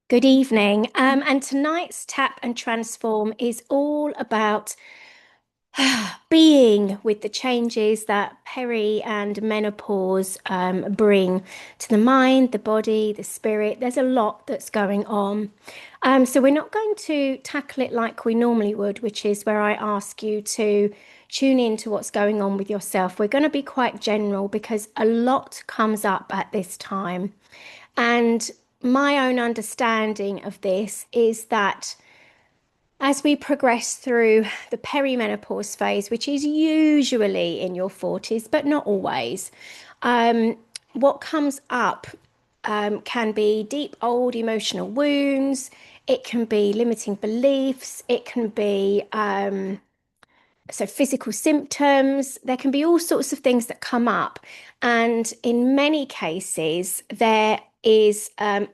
Good evening. And tonight's Tap and Transform is all about being with the changes that peri and menopause bring to the mind, the body, the spirit. There's a lot that's going on. So we're not going to tackle it like we normally would, which is where I ask you to tune into what's going on with yourself. We're going to be quite general because a lot comes up at this time. And my own understanding of this is that as we progress through the perimenopause phase, which is usually in your 40s, but not always, um, what comes up can be deep, old emotional wounds. It can be limiting beliefs. It can be so physical symptoms. There can be all sorts of things that come up, and in many cases there is an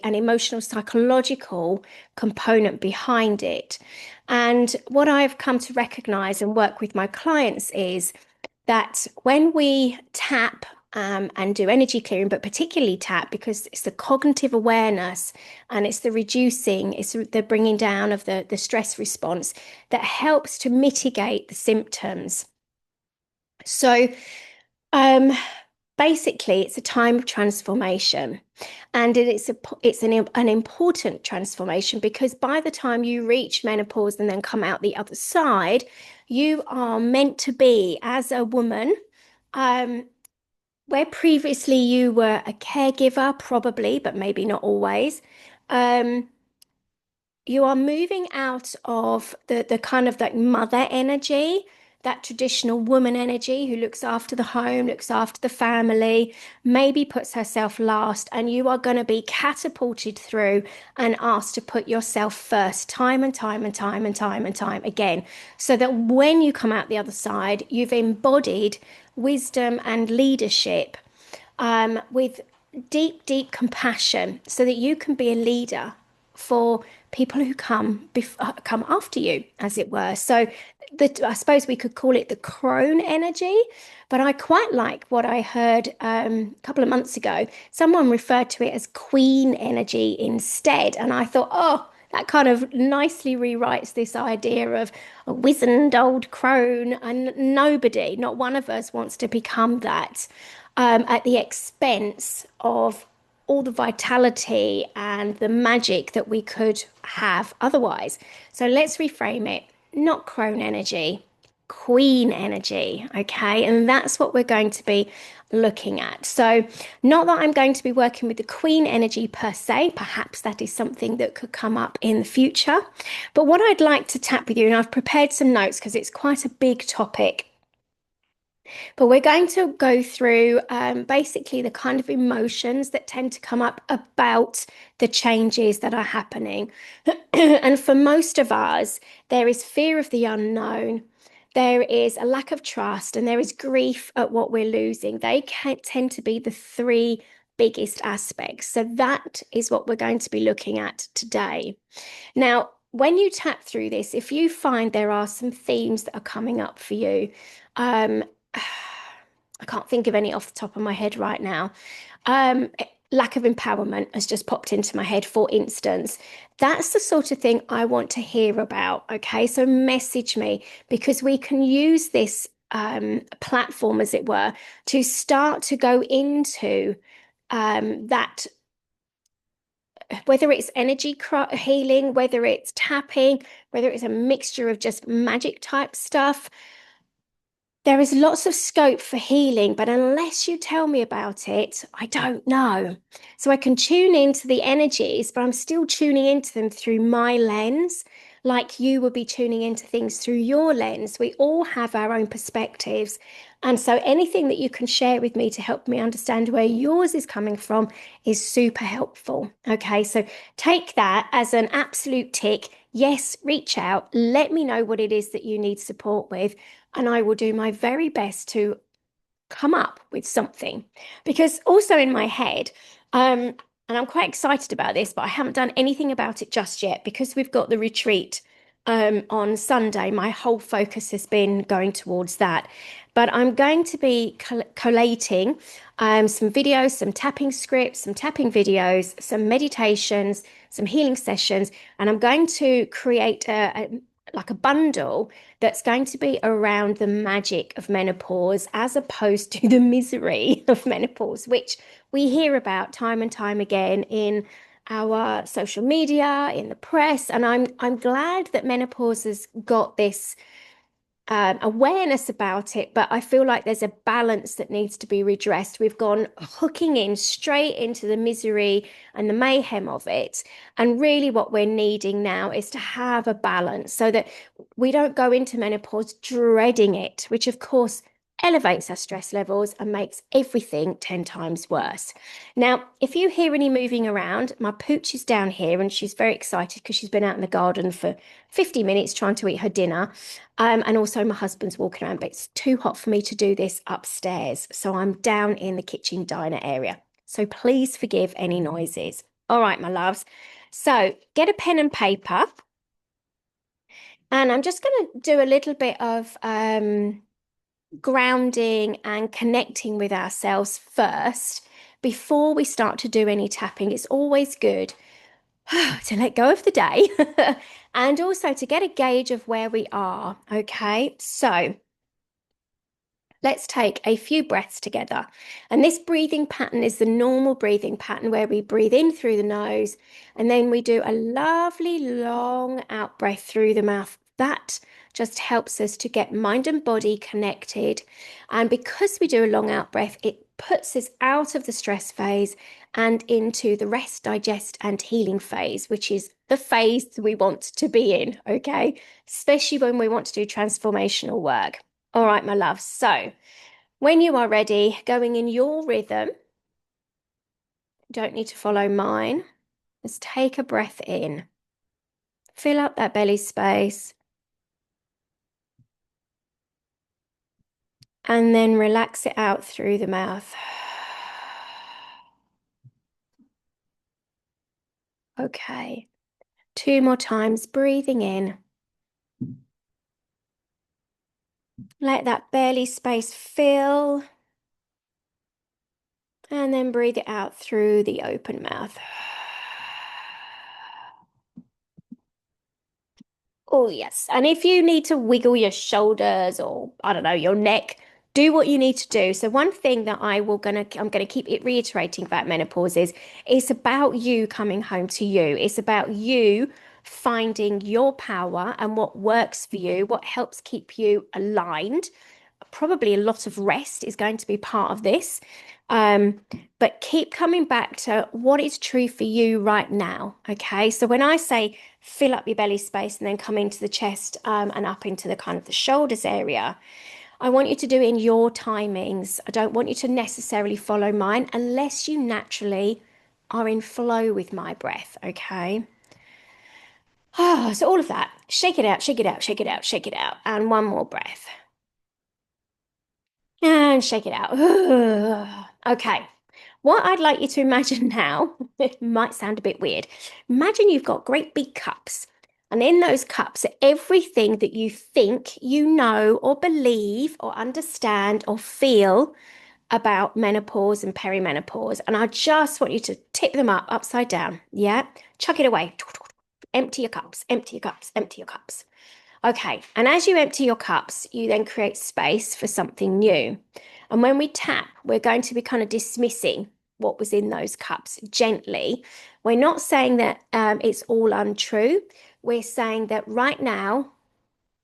emotional psychological component behind it. And what I've come to recognize and work with my clients is that when we tap and do energy clearing, but particularly tap because it's the cognitive awareness and it's the reducing, it's the bringing down of the stress response that helps to mitigate the symptoms. So, um, basically, it's a time of transformation, and it's an important transformation because by the time you reach menopause and then come out the other side, you are meant to be as a woman. Um, where previously you were a caregiver, probably, but maybe not always. Um, you are moving out of the kind of like mother energy, that traditional woman energy who looks after the home, looks after the family, maybe puts herself last, and you are going to be catapulted through and asked to put yourself first time and time and time and time and time again, so that when you come out the other side, you've embodied wisdom and leadership with deep, deep compassion so that you can be a leader for people who come after you, as it were. So I suppose we could call it the crone energy, but I quite like what I heard a couple of months ago. Someone referred to it as queen energy instead, and I thought, oh, that kind of nicely rewrites this idea of a wizened old crone, and nobody, not one of us, wants to become that at the expense of all the vitality and the magic that we could have otherwise. So let's reframe it, not crone energy, queen energy. Okay. And that's what we're going to be looking at. So, not that I'm going to be working with the queen energy per se, perhaps that is something that could come up in the future. But what I'd like to tap with you, and I've prepared some notes because it's quite a big topic, but we're going to go through basically the kind of emotions that tend to come up about the changes that are happening. And for most of us, there is fear of the unknown, there is a lack of trust, and there is grief at what we're losing. They can tend to be the three biggest aspects. So that is what we're going to be looking at today. Now, when you tap through this, if you find there are some themes that are coming up for you, um, I can't think of any off the top of my head right now. Um, Lack of empowerment has just popped into my head, for instance. That's the sort of thing I want to hear about. Okay, so message me because we can use this platform, as it were, to start to go into that, whether it's energy healing, whether it's tapping, whether it's a mixture of just magic type stuff. There is lots of scope for healing, but unless you tell me about it, I don't know. So I can tune into the energies, but I'm still tuning into them through my lens, like you would be tuning into things through your lens. We all have our own perspectives. And so anything that you can share with me to help me understand where yours is coming from is super helpful. Okay, so take that as an absolute tick. Yes, reach out. Let me know what it is that you need support with, and I will do my very best to come up with something. Because also in my head, and I'm quite excited about this, but I haven't done anything about it just yet because we've got the retreat on Sunday. My whole focus has been going towards that. But I'm going to be collating some videos, some tapping scripts, some tapping videos, some meditations, some healing sessions, and I'm going to create like a bundle that's going to be around the magic of menopause as opposed to the misery of menopause, which we hear about time and time again in our social media, in the press. And I'm glad that menopause has got this awareness about it, but I feel like there's a balance that needs to be redressed. We've gone hooking in straight into the misery and the mayhem of it. And really, what we're needing now is to have a balance so that we don't go into menopause dreading it, which of course elevates our stress levels and makes everything 10 times worse. Now, if you hear any moving around, my pooch is down here and she's very excited because she's been out in the garden for 50 minutes trying to eat her dinner. And also my husband's walking around, but it's too hot for me to do this upstairs. So I'm down in the kitchen diner area. So please forgive any noises. All right, my loves. So get a pen and paper. And I'm just going to do a little bit of grounding and connecting with ourselves first before we start to do any tapping. It's always good to let go of the day and also to get a gauge of where we are. Okay, so let's take a few breaths together. And this breathing pattern is the normal breathing pattern where we breathe in through the nose and then we do a lovely long out breath through the mouth. That just helps us to get mind and body connected. And because we do a long out breath, it puts us out of the stress phase and into the rest, digest, and healing phase, which is the phase we want to be in, okay? Especially when we want to do transformational work. All right, my love. So when you are ready, going in your rhythm, don't need to follow mine. Just take a breath in, fill up that belly space, and then relax it out through the mouth. Okay, two more times, breathing in. Let that belly space fill, and then breathe it out through the open mouth. Oh, yes. And if you need to wiggle your shoulders or I don't know, your neck, do what you need to do. So one thing that I'm gonna keep it reiterating about menopause is it's about you coming home to you. It's about you finding your power and what works for you, what helps keep you aligned. Probably a lot of rest is going to be part of this. Um, but keep coming back to what is true for you right now. Okay. So when I say fill up your belly space and then come into the chest and up into the kind of the shoulders area, I want you to do it in your timings. I don't want you to necessarily follow mine unless you naturally are in flow with my breath. Okay. Ah, so all of that. Shake it out, shake it out, shake it out, shake it out. And one more breath. And shake it out. Okay. What I'd like you to imagine now, it might sound a bit weird. Imagine you've got great big cups, and in those cups are everything that you think you know or believe or understand or feel about menopause and perimenopause. And I just want you to tip them up upside down. Yeah. Chuck it away. Empty your cups, empty your cups, empty your cups. Okay, and as you empty your cups, you then create space for something new. And when we tap, we're going to be kind of dismissing what was in those cups gently. We're not saying that it's all untrue. We're saying that right now,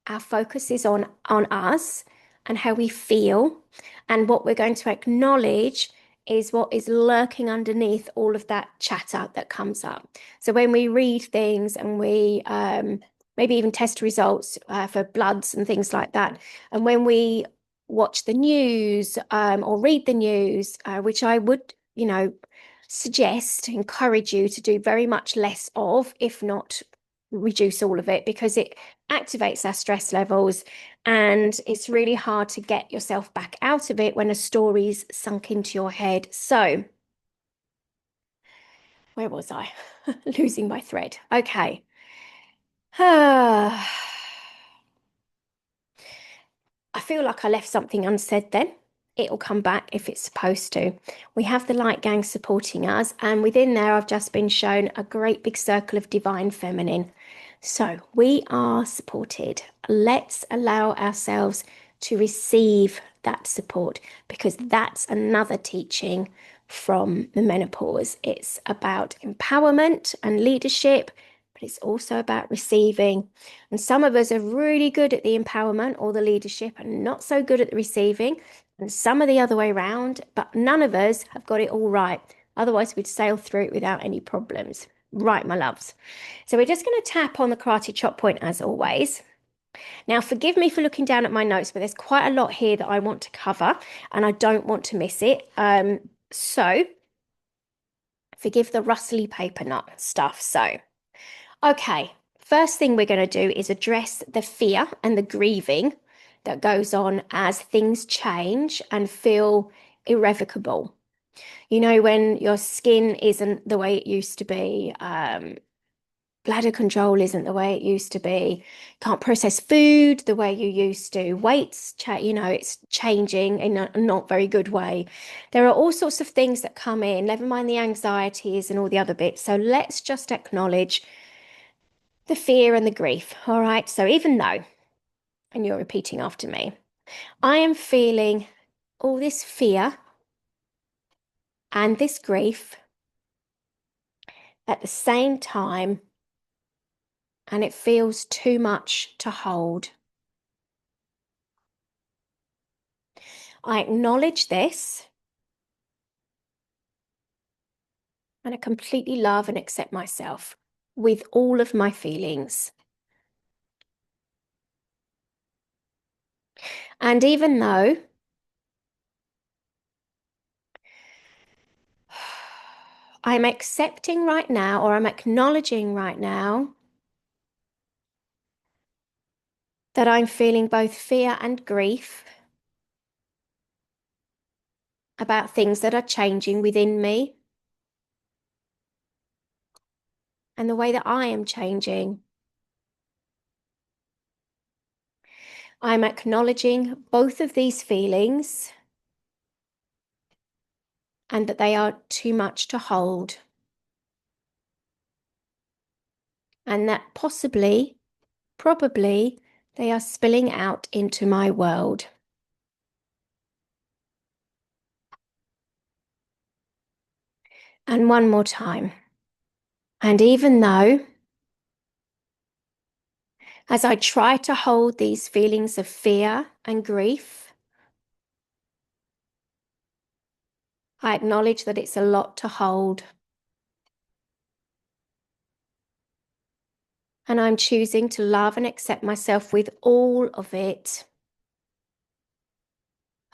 our focus is on us and how we feel. And what we're going to acknowledge is what is lurking underneath all of that chatter that comes up. So when we read things and we maybe even test results for bloods and things like that, and when we watch the news or read the news, which I would, suggest, encourage you to do very much less of, if not reduce all of it, because it activates our stress levels and it's really hard to get yourself back out of it when a story's sunk into your head. So, where was I? Losing my thread. Okay. I feel like I left something unsaid then. It'll come back if it's supposed to. We have the light gang supporting us, and within there, I've just been shown a great big circle of divine feminine. So we are supported. Let's allow ourselves to receive that support because that's another teaching from the menopause. It's about empowerment and leadership, but it's also about receiving. And some of us are really good at the empowerment or the leadership and not so good at the receiving, and some are the other way around, but none of us have got it all right. Otherwise, we'd sail through it without any problems. Right, my loves. So we're just going to tap on the karate chop point as always. Now, forgive me for looking down at my notes, but there's quite a lot here that I want to cover and I don't want to miss it. So forgive the rustly paper nut stuff. So, okay, first thing we're going to do is address the fear and the grieving that goes on as things change and feel irrevocable. You know, when your skin isn't the way it used to be, bladder control isn't the way it used to be, can't process food the way you used to, it's changing in a not very good way. There are all sorts of things that come in, never mind the anxieties and all the other bits. So let's just acknowledge the fear and the grief. All right. So even though, and you're repeating after me, I am feeling all this fear and this grief at the same time, and it feels too much to hold. I acknowledge this and I completely love and accept myself with all of my feelings. And even though I'm accepting right now, or I'm acknowledging right now, that I'm feeling both fear and grief about things that are changing within me and the way that I am changing. I'm acknowledging both of these feelings and that they are too much to hold. And that probably, they are spilling out into my world. And one more time. And even though, as I try to hold these feelings of fear and grief, I acknowledge that it's a lot to hold. And I'm choosing to love and accept myself with all of it.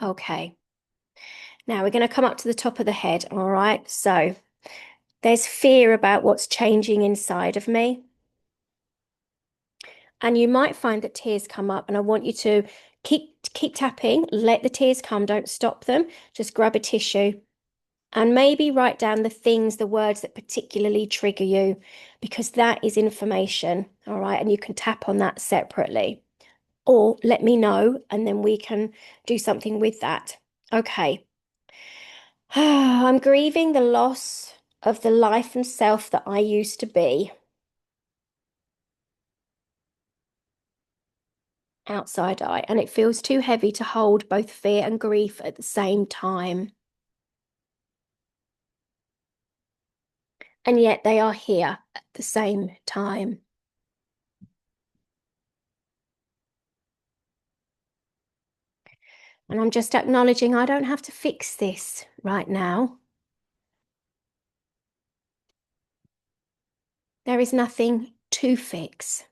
Okay. Now we're going to come up to the top of the head. All right. So there's fear about what's changing inside of me. And you might find that tears come up, and I want you to keep tapping, let the tears come, don't stop them. Just grab a tissue and maybe write down the words that particularly trigger you, because that is information. All right. And you can tap on that separately, or let me know and then we can do something with that. Okay. I'm grieving the loss of the life and self that I used to be. Outside eye, and it feels too heavy to hold both fear and grief at the same time. And yet they are here at the same time. And I'm just acknowledging I don't have to fix this right now. There is nothing to fix.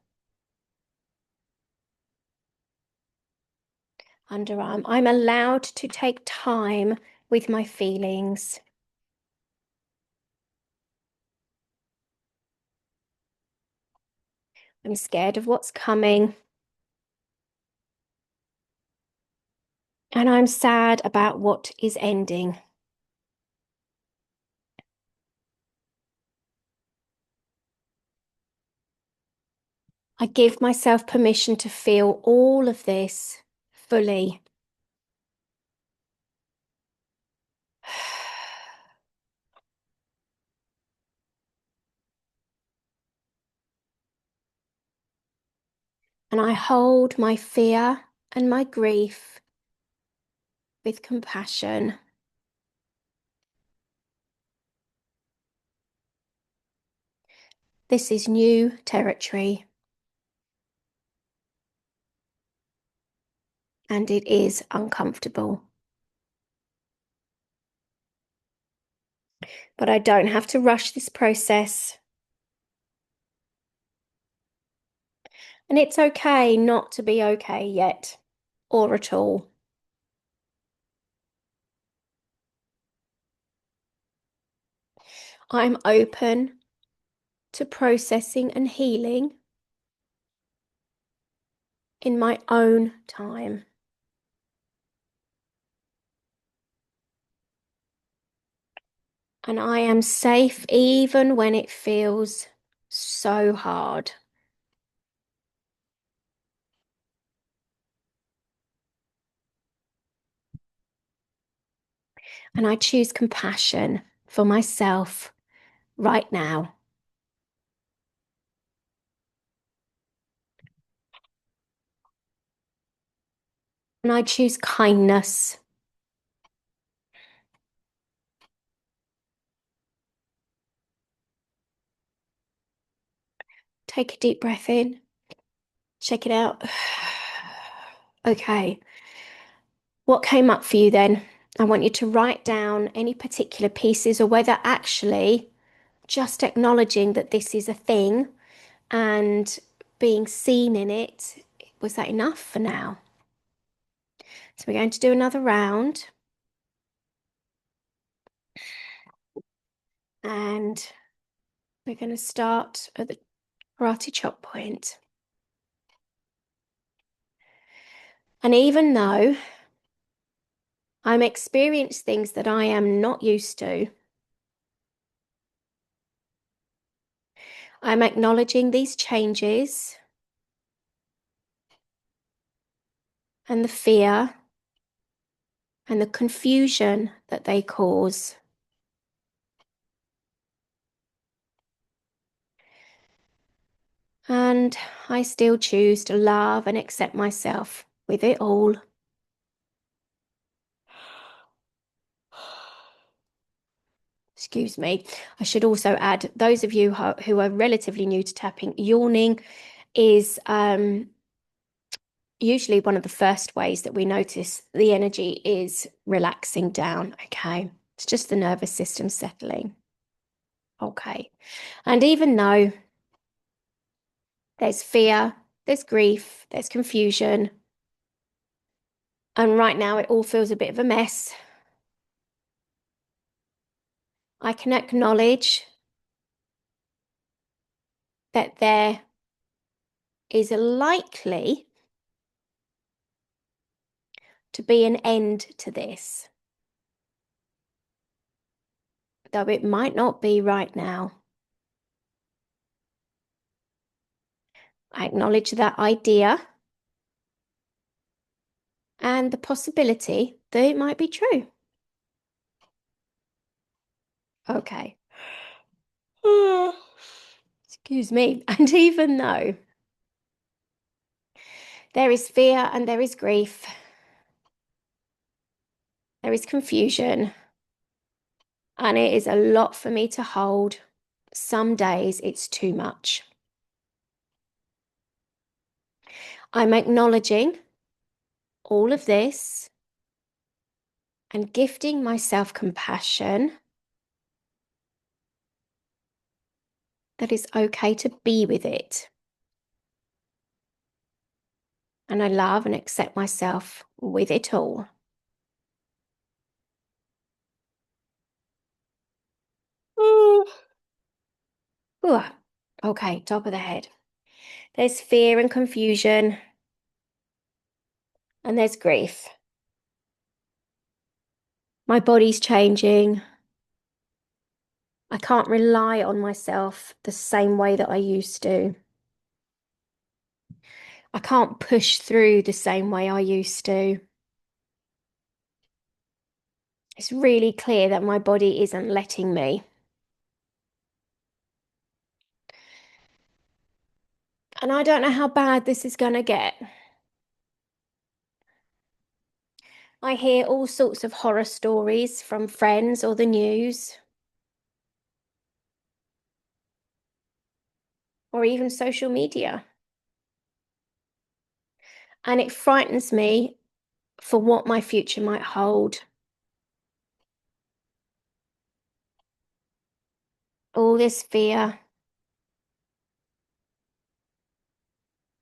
Underarm. I'm allowed to take time with my feelings. I'm scared of what's coming. And I'm sad about what is ending. I give myself permission to feel all of this fully. And I hold my fear and my grief with compassion. This is new territory, and it is uncomfortable. But I don't have to rush this process. And it's okay not to be okay yet, or at all. I'm open to processing and healing in my own time. And I am safe even when it feels so hard. And I choose compassion for myself right now. And I choose kindness. Take a deep breath in, shake it out. Okay. What came up for you then? I want you to write down any particular pieces, or whether actually just acknowledging that this is a thing and being seen in it. Was that enough for now? So we're going to do another round. And we're going to start at the karate chop point. And even though I'm experiencing things that I am not used to, I'm acknowledging these changes and the fear and the confusion that they cause. And I still choose to love and accept myself with it all. Excuse me. I should also add, those of you who are relatively new to tapping, yawning is usually one of the first ways that we notice the energy is relaxing down. Okay. It's just the nervous system settling. Okay. And even though there's fear, there's grief, there's confusion, and right now it all feels a bit of a mess, I can acknowledge that there is likely to be an end to this, though it might not be right now. I acknowledge that idea and the possibility that it might be true. Okay. Excuse me. And even though there is fear and there is grief, there is confusion, and it is a lot for me to hold, some days it's too much. I'm acknowledging all of this and gifting myself compassion that it's okay to be with it. And I love and accept myself with it all. Ooh. Ooh. Okay, top of the head. There's fear and confusion, and there's grief. My body's changing. I can't rely on myself the same way that I used to. I can't push through the same way I used to. It's really clear that my body isn't letting me. And I don't know how bad this is going to get. I hear all sorts of horror stories from friends or the news or even social media. And it frightens me for what my future might hold. All this fear,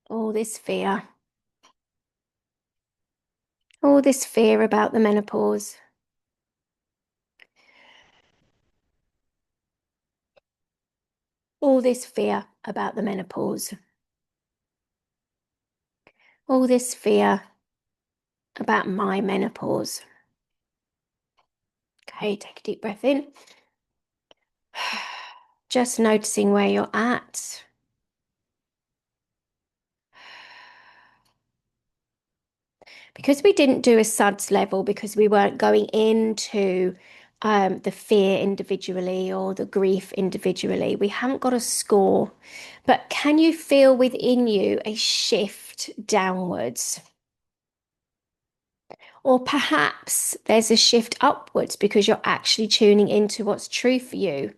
all this fear, all this fear about the menopause, all this fear about the menopause, all this fear about my menopause. Okay, take a deep breath in. Just noticing where you're at. Because we didn't do a SUDS level, because we weren't going into the fear individually or the grief individually, we haven't got a score. But can you feel within you a shift downwards? Or perhaps there's a shift upwards because you're actually tuning into what's true for you.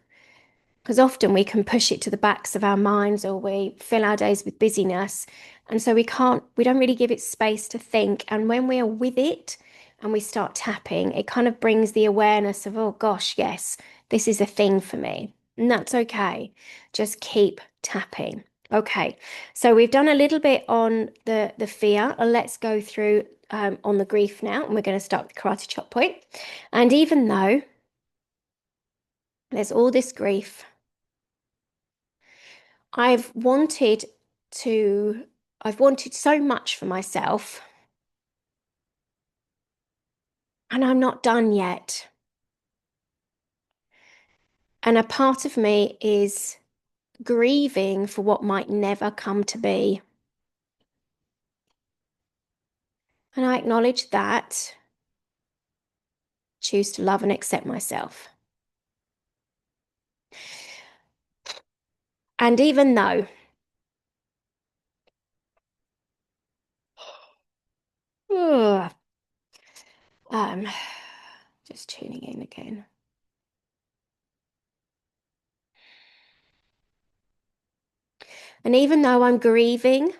Because often we can push it to the backs of our minds or we fill our days with busyness. And so we don't really give it space to think. And when we are with it and we start tapping, it kind of brings the awareness of, oh gosh, yes, this is a thing for me. And that's okay. Just keep tapping. Okay, so we've done a little bit on the fear. Let's go through on the grief now, and we're going to start with the karate chop point. And even though there's all this grief, I've wanted to, I've wanted so much for myself, and I'm not done yet. And a part of me is grieving for what might never come to be. And I acknowledge that, choose to love and accept myself. And even though, ugh, um, just tuning in again. And even though I'm grieving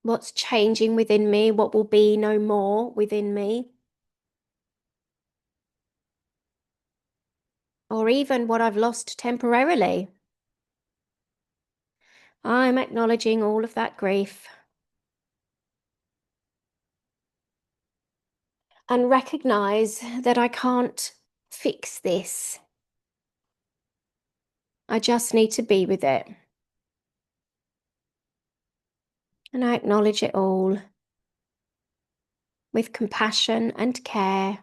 what's changing within me, what will be no more within me, or even what I've lost temporarily, I'm acknowledging all of that grief and recognize that I can't fix this. I just need to be with it. And I acknowledge it all with compassion and care,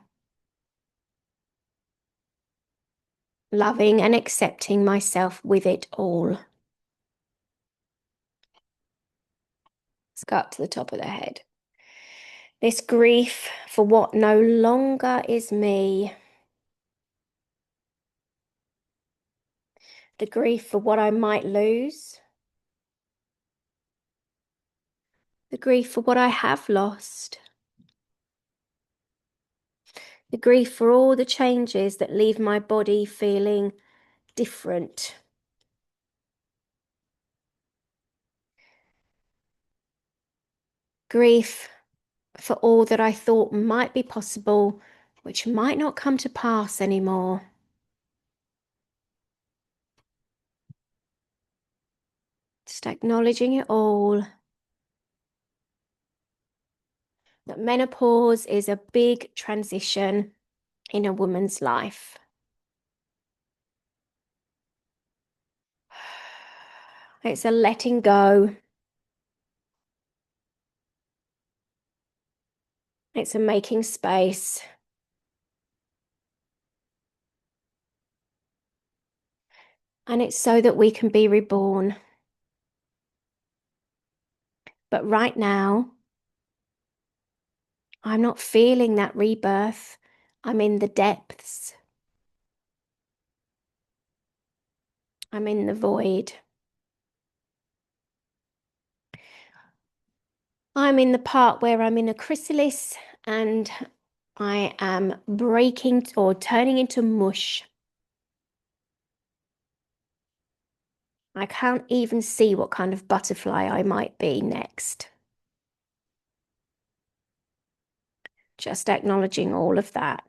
loving and accepting myself with it all. Let's go up to the top of the head. This grief for what no longer is me. The grief for what I might lose. The grief for what I have lost. The grief for all the changes that leave my body feeling different. Grief for all that I thought might be possible, which might not come to pass anymore. Just acknowledging it all. That menopause is a big transition in a woman's life. It's a letting go. It's a making space. And it's so that we can be reborn. But right now, I'm not feeling that rebirth. I'm in the depths. I'm in the void. I'm in the part where I'm in a chrysalis and I am breaking or turning into mush. I can't even see what kind of butterfly I might be next. Just acknowledging all of that.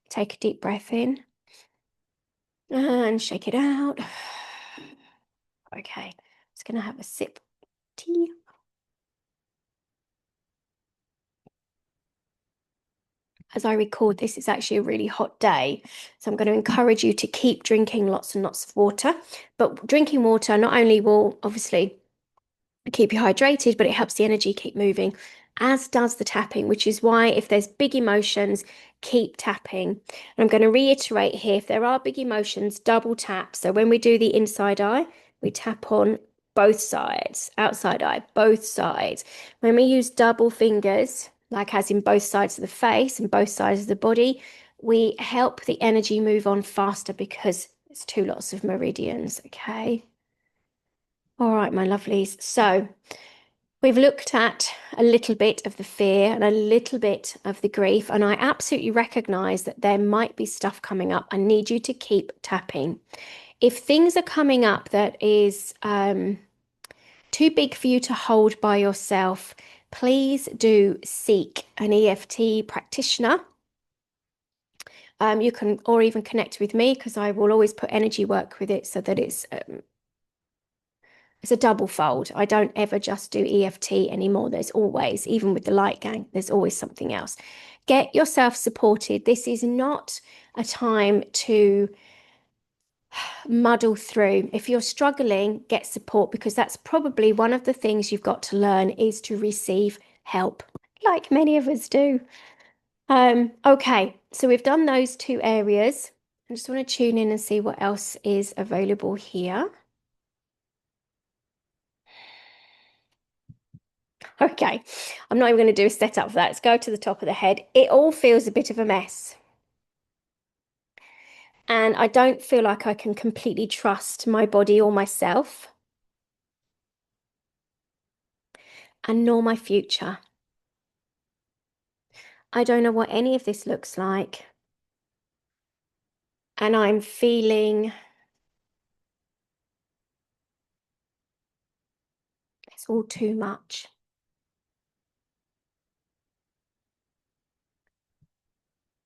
Take a deep breath in and shake it out. Okay, just going to have a sip of tea. As I record this, it's actually a really hot day. So I'm going to encourage you to keep drinking lots and lots of water. But drinking water not only will obviously keep you hydrated, but it helps the energy keep moving, as does the tapping, which is why if there's big emotions, keep tapping. And I'm going to reiterate here, if there are big emotions, double tap. So when we do the inside eye, we tap on both sides, outside eye, both sides. When we use double fingers, like as in both sides of the face and both sides of the body, we help the energy move on faster because it's two lots of meridians, okay? All right, my lovelies. So we've looked at a little bit of the fear and a little bit of the grief, and I absolutely recognize that there might be stuff coming up. I need you to keep tapping. If things are coming up that is too big for you to hold by yourself, please do seek an EFT practitioner. You can, or even connect with me because I will always put energy work with it so that it's a double fold. I don't ever just do EFT anymore. There's always, even with the light gang, there's always something else. Get yourself supported. This is not a time to muddle through. If you're struggling, get support because that's probably one of the things you've got to learn is to receive help, like many of us do. Okay, so we've done those two areas. I just want to tune in and see what else is available here. Okay, I'm not even going to do a setup for that. Let's go to the top of the head. It all feels a bit of a mess. And I don't feel like I can completely trust my body or myself, and nor my future. I don't know what any of this looks like. And I'm feeling it's all too much.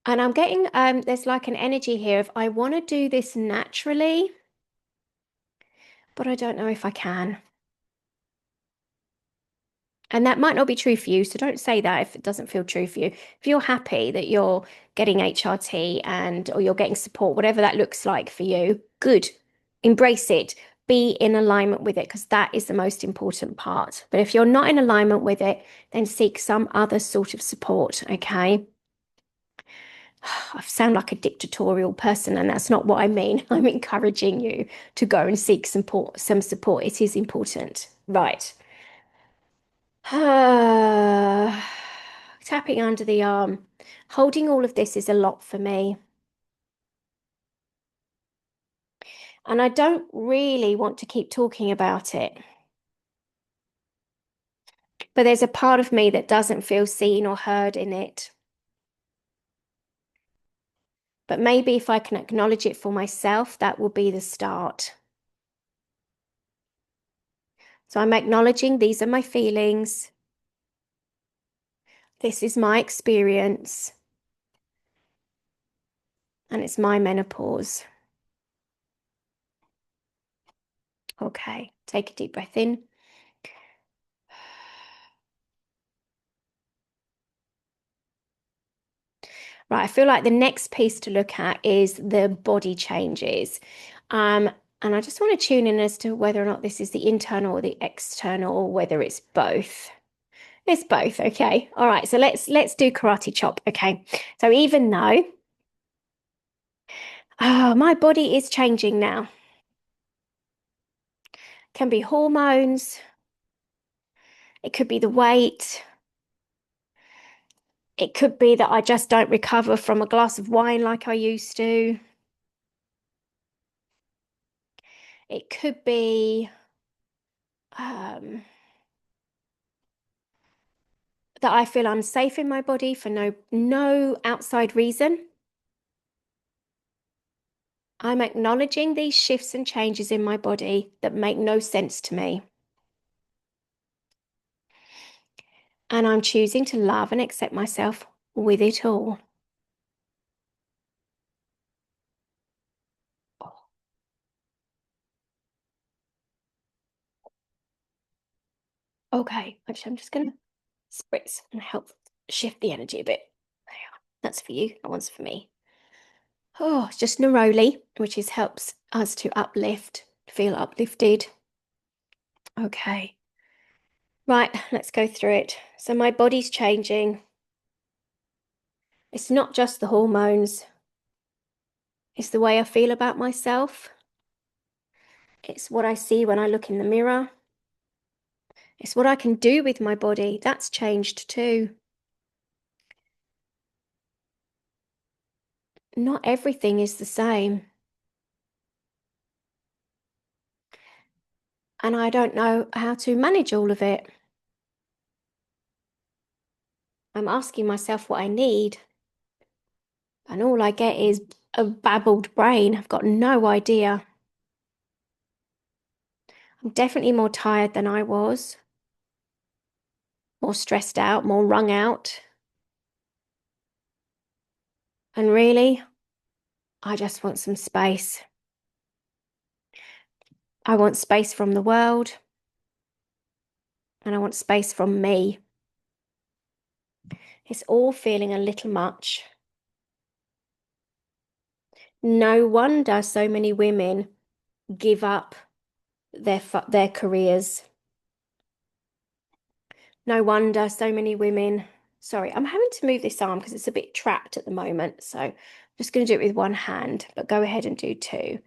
And I'm getting, there's like an energy here of I want to do this naturally, but I don't know if I can. And that might not be true for you. So don't say that if it doesn't feel true for you. If you're happy that you're getting HRT and or you're getting support, whatever that looks like for you, good. Embrace it. Be in alignment with it because that is the most important part. But if you're not in alignment with it, then seek some other sort of support, okay? I sound like a dictatorial person, and that's not what I mean. I'm encouraging you to go and seek some support. It is important. Right. Tapping under the arm. Holding all of this is a lot for me. And I don't really want to keep talking about it. But there's a part of me that doesn't feel seen or heard in it. But maybe if I can acknowledge it for myself, that will be the start. So I'm acknowledging these are my feelings. This is my experience. And it's my menopause. Okay, take a deep breath in. Right, I feel like the next piece to look at is the body changes. And I just want to tune in as to whether or not this is the internal or the external, or whether it's both. It's both, okay. All right, so let's do karate chop, okay. So even though my body is changing now, Can be hormones. It could be the weight. It could be that I just don't recover from a glass of wine like I used to. It could be that I feel unsafe in my body for no outside reason. I'm acknowledging these shifts and changes in my body that make no sense to me. And I'm choosing to love and accept myself with it all. Okay, actually, I'm just going to spritz and help shift the energy a bit. There you are. That's for you. That one's for me. Oh, it's just neroli, which helps us to uplift, feel uplifted. Okay. Right, let's go through it. So my body's changing. It's not just the hormones. It's the way I feel about myself. It's what I see when I look in the mirror. It's what I can do with my body. That's changed too. Not everything is the same. And I don't know how to manage all of it. I'm asking myself what I need, and all I get is a babbled brain. I've got no idea. I'm definitely more tired than I was, more stressed out, more wrung out. And really, I just want some space. I want space from the world, and I want space from me. It's all feeling a little much. No wonder so many women give up their careers. No wonder so many women. Sorry, I'm having to move this arm because it's a bit trapped at the moment. So I'm just going to do it with one hand, but go ahead and do two.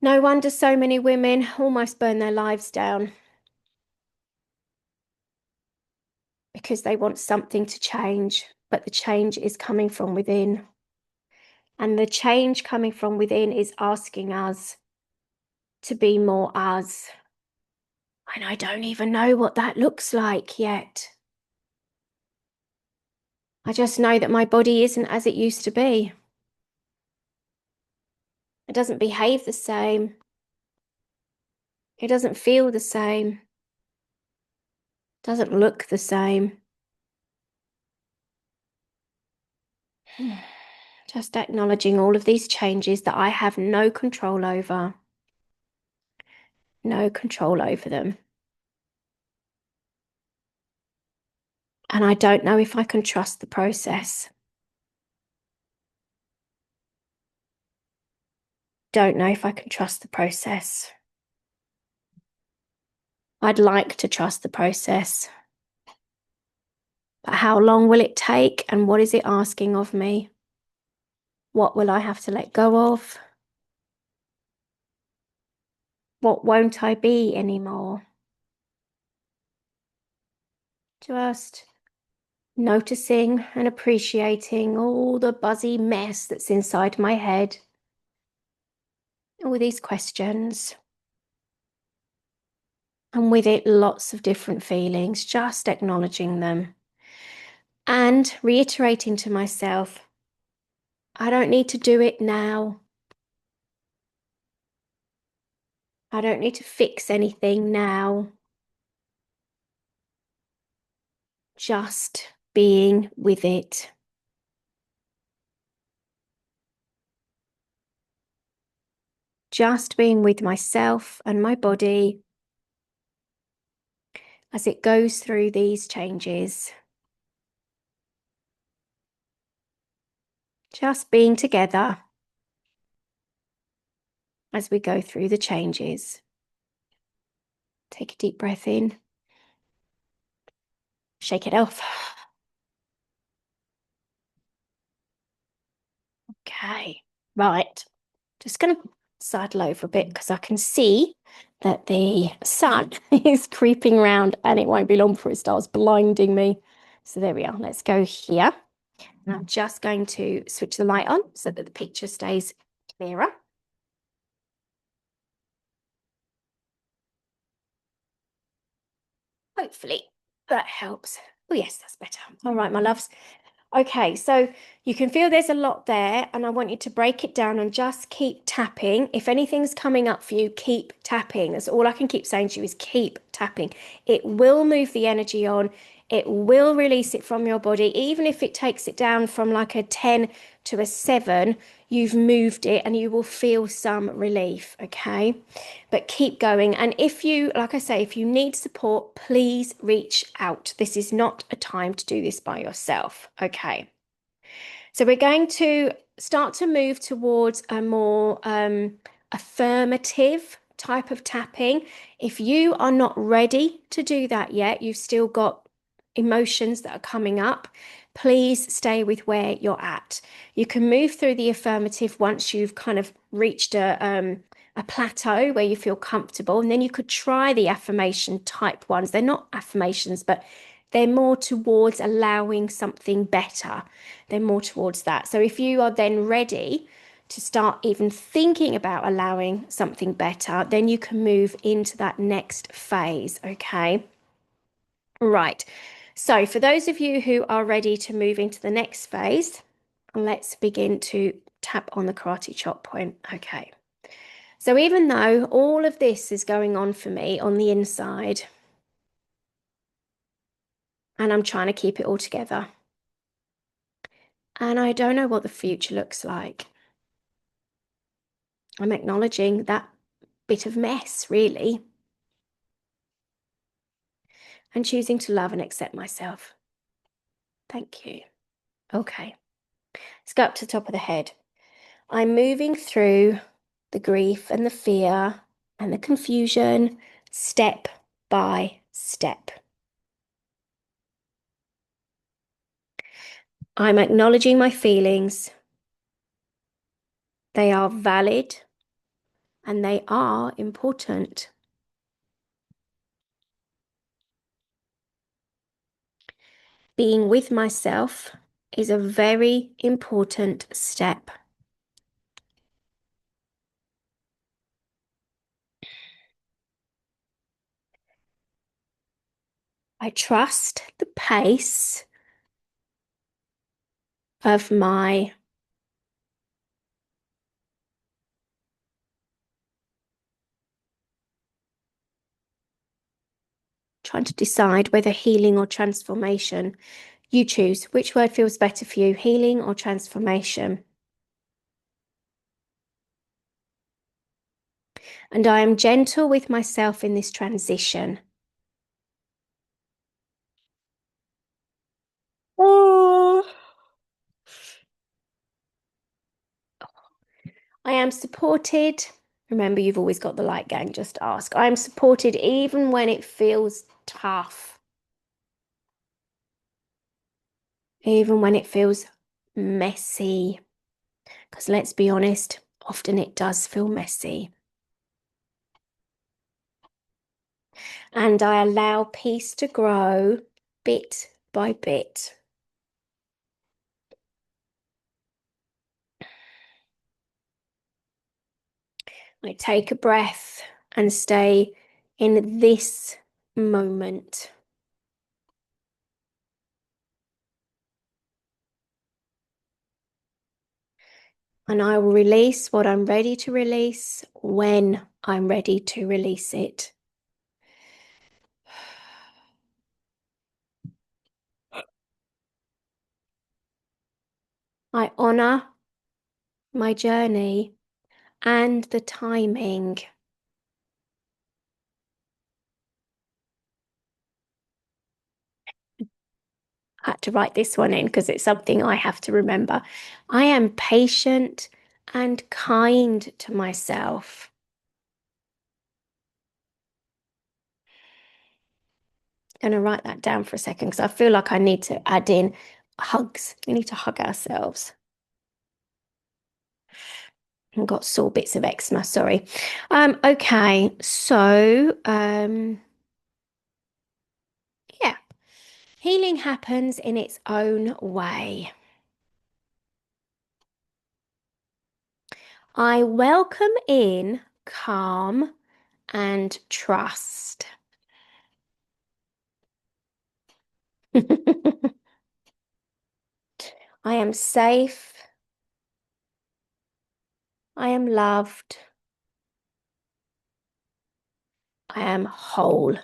No wonder so many women almost burn their lives down because they want something to change, but the change is coming from within. And the change coming from within is asking us to be more us. And I don't even know what that looks like yet. I just know that my body isn't as it used to be. It doesn't behave the same. It doesn't feel the same. Doesn't look the same. Just acknowledging all of these changes that I have no control over. No control over them. And I don't know if I can trust the process. Don't know if I can trust the process. I'd like to trust the process. But how long will it take and what is it asking of me? What will I have to let go of? What won't I be anymore? Just noticing and appreciating all the buzzy mess that's inside my head. All these questions. And with it, lots of different feelings, just acknowledging them. And reiterating to myself, I don't need to do it now. I don't need to fix anything now. Just being with it. Just being with myself and my body as it goes through these changes. Just being together as we go through the changes. Take a deep breath in. Shake it off. Okay, right. Just going to sidle over a bit because I can see that the sun is creeping around and it won't be long before it starts blinding me. So there we are. Let's go here. And I'm just going to switch the light on so that the picture stays clearer. Hopefully that helps. Oh, yes, that's better. All right, my loves. Okay, so you can feel there's a lot there, and I want you to break it down and just keep tapping. If anything's coming up for you, keep tapping. That's all I can keep saying to you is keep tapping. It will move the energy on. It will release it from your body. Even if it takes it down from like a 10 to a 7, you've moved it and you will feel some relief, okay? But keep going. And if you, like I say, if you need support, please reach out. This is not a time to do this by yourself, okay? So we're going to start to move towards a more affirmative type of tapping. If you are not ready to do that yet, you've still got emotions that are coming up, please stay with where you're at. You can move through the affirmative once you've kind of reached a plateau where you feel comfortable, and then you could try the affirmation type ones. They're not affirmations, but they're more towards allowing something better. They're more towards that. So if you are then ready to start even thinking about allowing something better, then you can move into that next phase, okay? Right. So for those of you who are ready to move into the next phase, let's begin to tap on the karate chop point. Okay. So even though all of this is going on for me on the inside, and I'm trying to keep it all together, and I don't know what the future looks like, I'm acknowledging that bit of mess, really, and choosing to love and accept myself. Thank you. Okay. Let's go up to the top of the head. I'm moving through the grief and the fear and the confusion step by step. I'm acknowledging my feelings. They are valid and they are important. Being with myself is a very important step. I trust the pace of my trying to decide whether healing or transformation. You choose which word feels better for you, healing or transformation. And I am gentle with myself in this transition. Oh. I am supported. Remember, you've always got the light gang, just ask. I am supported even when it feels tough, even when it feels messy. Because let's be honest, often it does feel messy. And I allow peace to grow bit by bit. I take a breath and stay in this moment. And I will release what I'm ready to release when I'm ready to release it. I honor my journey and the timing. I had to write this one in because it's something I have to remember. I am patient and kind to myself. I'm going to write that down for a second because I feel like I need to add in hugs. We need to hug ourselves. I've got sore bits of eczema, sorry. Okay, so yeah, healing happens in its own way. I welcome in calm and trust. I am safe. I am loved. I am whole.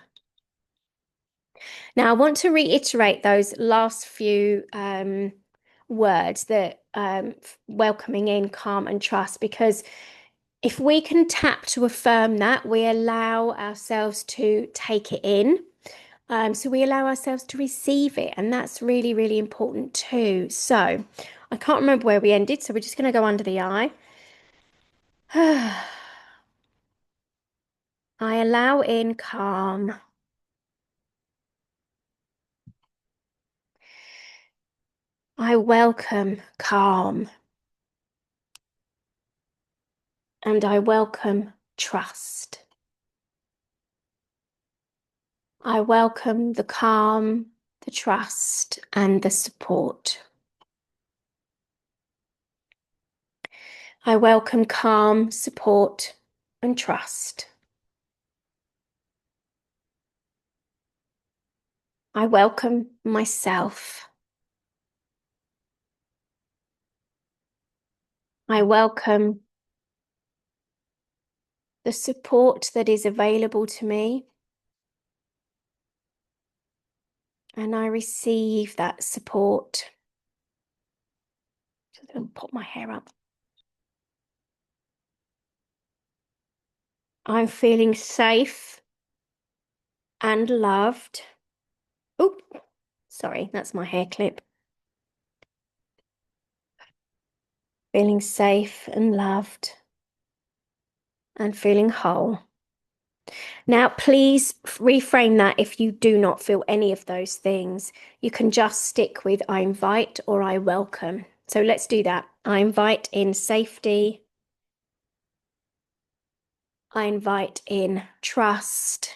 Now, I want to reiterate those last few words that welcoming in calm and trust, because if we can tap to affirm that, we allow ourselves to take it in. So we allow ourselves to receive it, and that's really, really important too. So I can't remember where we ended, so we're just going to go under the eye. I allow in calm. I welcome calm. And I welcome trust. I welcome the calm, the trust, and the support. I welcome calm, support, and trust. I welcome myself. I welcome the support that is available to me, and I receive that support. So I'm going to put my hair up. I'm feeling safe and loved. Oh, sorry, that's my hair clip. Feeling safe and loved and feeling whole. Now, please reframe that if you do not feel any of those things. You can just stick with I invite or I welcome. So let's do that. I invite in safety. I invite in trust.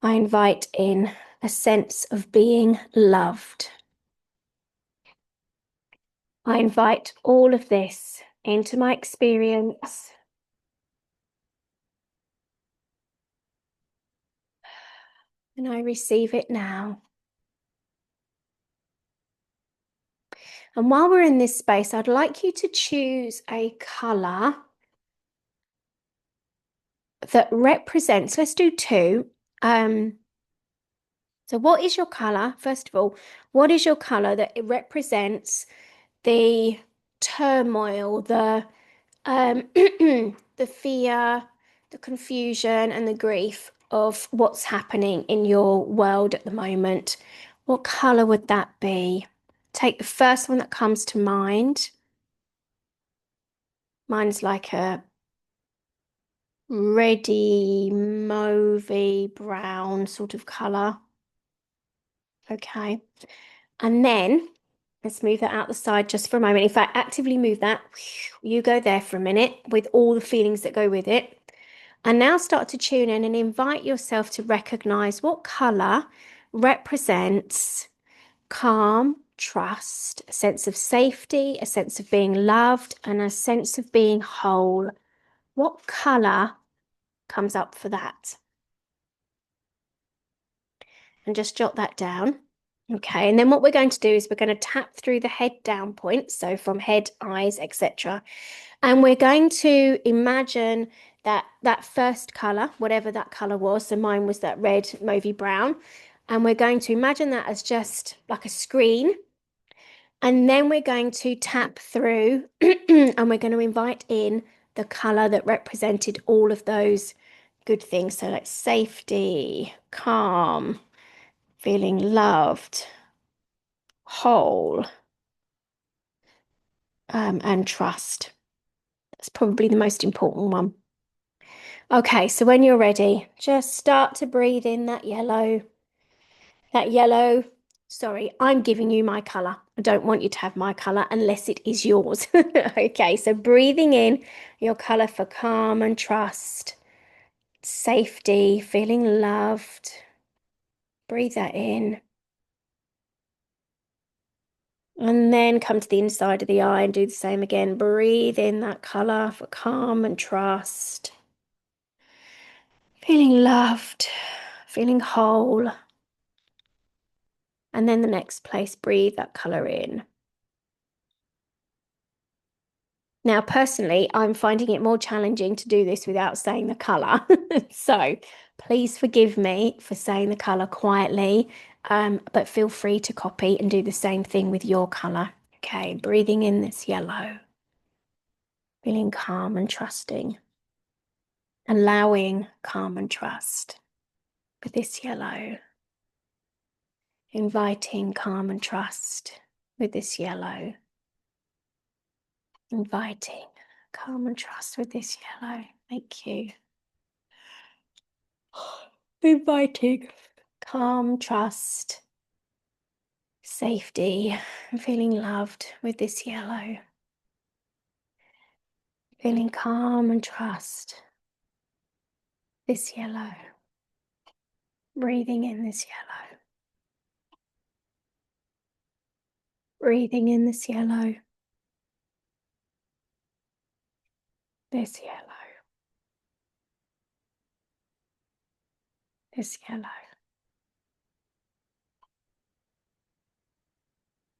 I invite in a sense of being loved. I invite all of this into my experience. And I receive it now. And while we're in this space, I'd like you to choose a colour that represents, let's do two. So what is your colour? First of all, what is your colour that it represents the turmoil, the fear, the confusion, and the grief of what's happening in your world at the moment? What colour would that be? Take the first one that comes to mind. Mine's like a reddy, mauvey, brown sort of colour. Okay. And then let's move that out the side just for a moment. In fact, actively move that. You go there for a minute with all the feelings that go with it. And now start to tune in and invite yourself to recognize what colour represents calm, trust, a sense of safety, a sense of being loved, and a sense of being whole. What colour comes up for that? And just jot that down. Okay, and then what we're going to do is we're going to tap through the head down point, so from head, eyes, etc. And we're going to imagine that first colour, whatever that colour was, so mine was that red mauvey brown, and we're going to imagine that as just like a screen. And then we're going to tap through and we're going to invite in the colour that represented all of those good things. So like safety, calm, feeling loved, whole, and trust. That's probably the most important one. Okay, so when you're ready, just start to breathe in that yellow Sorry, I'm giving you my color. I don't want you to have my color unless it is yours. Okay, so breathing in your color for calm and trust, safety, feeling loved. Breathe that in. And then come to the inside of the eye and do the same again. Breathe in that color for calm and trust. Feeling loved, feeling whole. And then the next place, breathe that color in. Now, personally, I'm finding it more challenging to do this without saying the color. So please forgive me for saying the color quietly, but feel free to copy and do the same thing with your color. Okay, breathing in this yellow, feeling calm and trusting, allowing calm and trust with this yellow, inviting calm and trust with this yellow, inviting calm and trust with this yellow. Thank you. Inviting calm, trust, safety, and feeling loved with this yellow. Feeling calm and trust this yellow. Breathing in this yellow. Breathing in this yellow. This yellow. This yellow.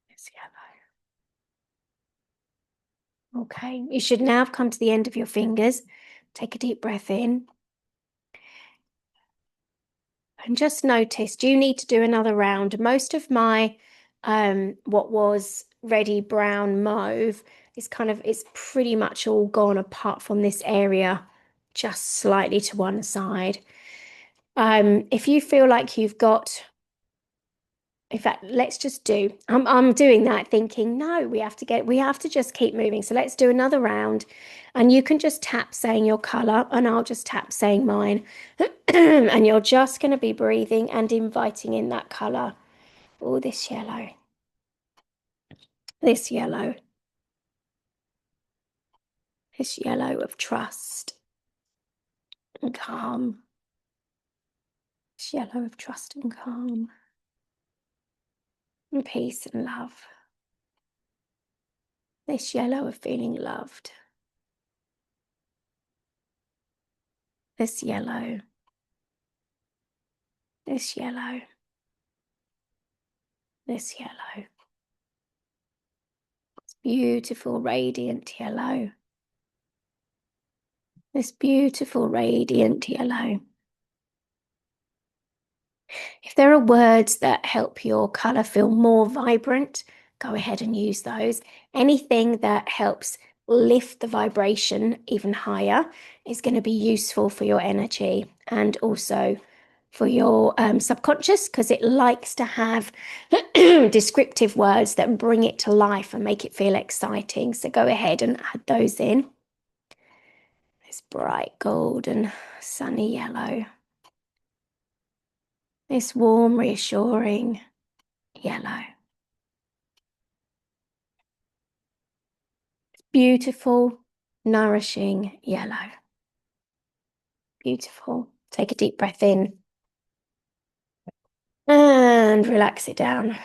This yellow. Okay, you should now have come to the end of your fingers. Take a deep breath in. And just notice, do you need to do another round? Most of my what was ready brown mauve is it's pretty much all gone apart from this area, just slightly to one side. If you feel like you've got, in fact, let's just do, I'm doing that thinking, no, we have to just keep moving. So let's do another round and you can just tap saying your color and I'll just tap saying mine. And you're just going to be breathing and inviting in that color. Oh, this yellow, this yellow, this yellow of trust and calm, this yellow of trust and calm and peace and love, this yellow of feeling loved, this yellow, this yellow, this yellow, this beautiful radiant yellow, this beautiful radiant yellow. If there are words that help your colour feel more vibrant, go ahead and use those. Anything that helps lift the vibration even higher is going to be useful for your energy and also for your subconscious because it likes to have descriptive words that bring it to life and make it feel exciting. So go ahead and add those in. This bright golden sunny yellow. This warm, reassuring yellow. Beautiful, nourishing yellow. Beautiful. Take a deep breath in and relax it down.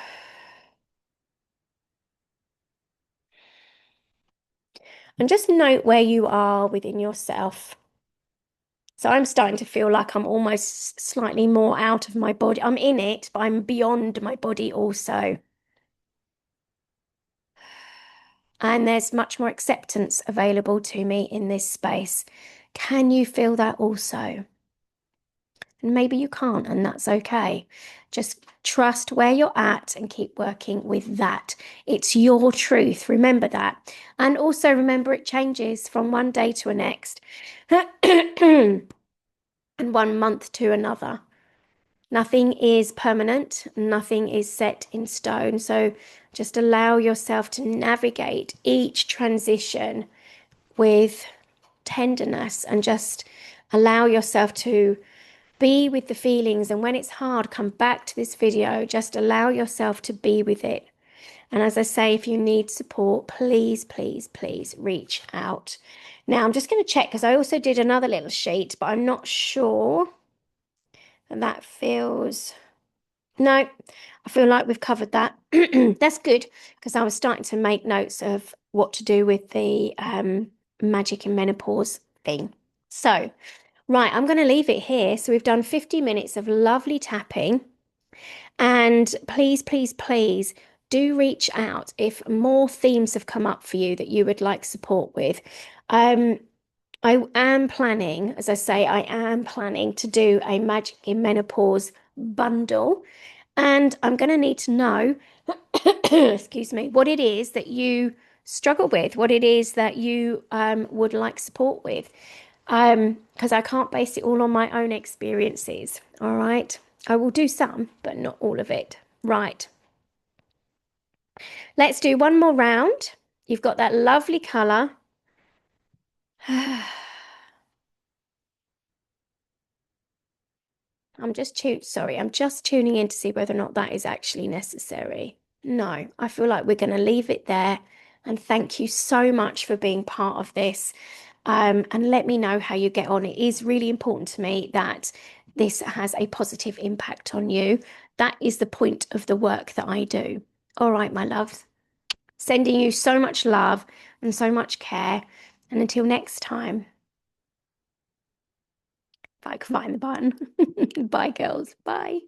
And just note where you are within yourself. So I'm starting to feel like I'm almost slightly more out of my body. I'm in it, but I'm beyond my body also. And there's much more acceptance available to me in this space. Can you feel that also? And maybe you can't, and that's okay. Just trust where you're at and keep working with that. It's your truth. Remember that. And also remember it changes from one day to the next and 1 month to another. Nothing is permanent, nothing is set in stone. So just allow yourself to navigate each transition with tenderness and just allow yourself to Be with the feelings. And when it's hard, come back to this video. Just allow yourself to be with it. And as I say, if you need support, please, please, please reach out. Now, I'm just going to check because I also did another little sheet, but I'm not sure that feels. No, I feel like we've covered that. That's good because I was starting to make notes of what to do with the magic in menopause thing. So, right, I'm going to leave it here. So we've done 50 minutes of lovely tapping. And please, please, please do reach out if more themes have come up for you that you would like support with. Um, I am planning, as I say, I am planning to do a Magic in Menopause bundle. And I'm going to need to know, excuse me, what it is that you struggle with, what it is that you would like support with. Because I can't base it all on my own experiences. All right. I will do some, but not all of it. Right. Let's do one more round. You've got that lovely colour. I'm just tuning in to see whether or not that is actually necessary. No, I feel like we're going to leave it there. And thank you so much for being part of this. And let me know how you get on. It is really important to me that this has a positive impact on you. That is the point of the work that I do. All right, my loves. Sending you so much love and so much care. And until next time, if I can find the button. Bye, girls. Bye.